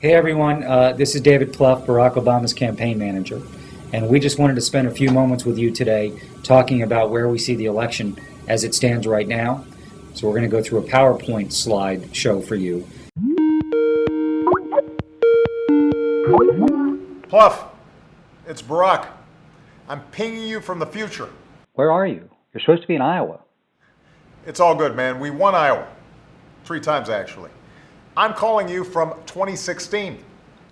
Hey everyone, this is David Plouffe, Barack Obama's campaign manager, and we just wanted to spend a few moments with you today talking about where we see the election as it stands right now. So we're going to go through a PowerPoint slide show for you. Plouffe, it's Barack. I'm pinging you from the future. Where are you? You're supposed to be in Iowa. It's all good, man. We won Iowa. 3 times, actually. I'm calling you from 2016.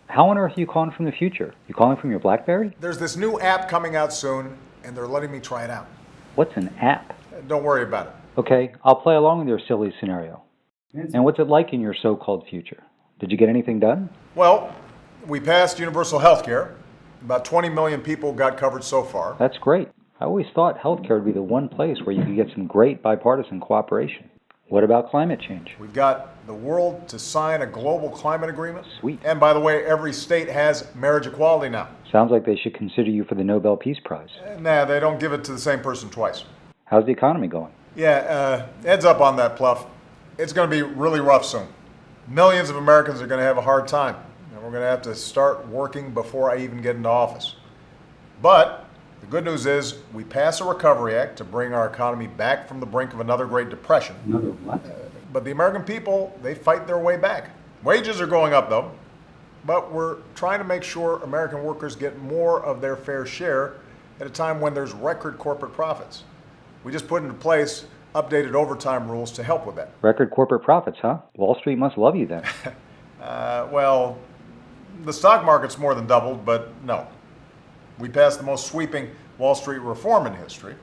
How on earth are you calling from the future? You calling from your BlackBerry? There's this new app coming out soon, and they're letting me try it out. What's an app? Don't worry about it. Okay, I'll play along with your silly scenario. And what's it like in your so-called future? Did you get anything done? Well, we passed universal health care. About 20 million people got covered so far. That's great. I always thought healthcare would be the one place where you could get some great bipartisan cooperation. What about climate change? We've got the world to sign a global climate agreement. Sweet. And by the way, every state has marriage equality now. Sounds like they should consider you for the Nobel Peace Prize. Nah, they don't give it to the same person twice. How's the economy going? Yeah, heads up on that, Plouffe. It's going to be really rough soon. Millions of Americans are going to have a hard time, and we're going to have to start working before I even get into office. But the good news is we passed a Recovery Act to bring our economy back from the brink of another Great Depression. Another what? But the American people, they fight their way back. Wages are going up, though, but we're trying to make sure American workers get more of their fair share at a time when there's record corporate profits. We just put into place updated overtime rules to help with that. Record corporate profits, huh? Wall Street must love you then. Well, the stock market's more than doubled, but no. We passed the most sweeping Wall Street reform in history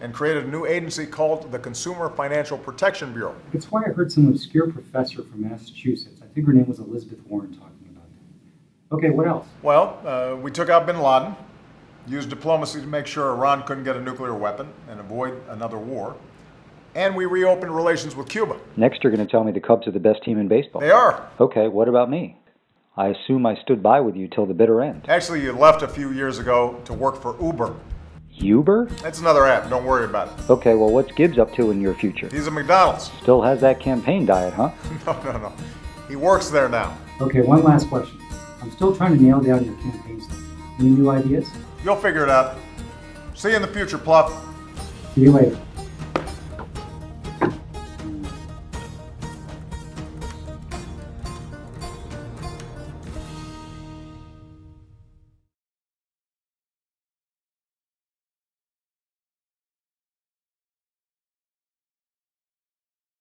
and created a new agency called the Consumer Financial Protection Bureau. That's why I heard some obscure professor from Massachusetts, I think her name was Elizabeth Warren, talking about that. Okay, what else? Well, we took out bin Laden, used diplomacy to make sure Iran couldn't get a nuclear weapon and avoid another war, and we reopened relations with Cuba. Next, you're going to tell me the Cubs are the best team in baseball. They are. Okay, what about me? I assume I stood by with you till the bitter end. Actually, you left a few years ago to work for Uber. Uber? That's another app. Don't worry about it. Okay, well, what's Gibbs up to in your future? He's at McDonald's. Still has that campaign diet, huh? No. He works there now. Okay, one last question. I'm still trying to nail down your campaign stuff. Any new ideas? You'll figure it out. See you in the future, Plouffe. See you later.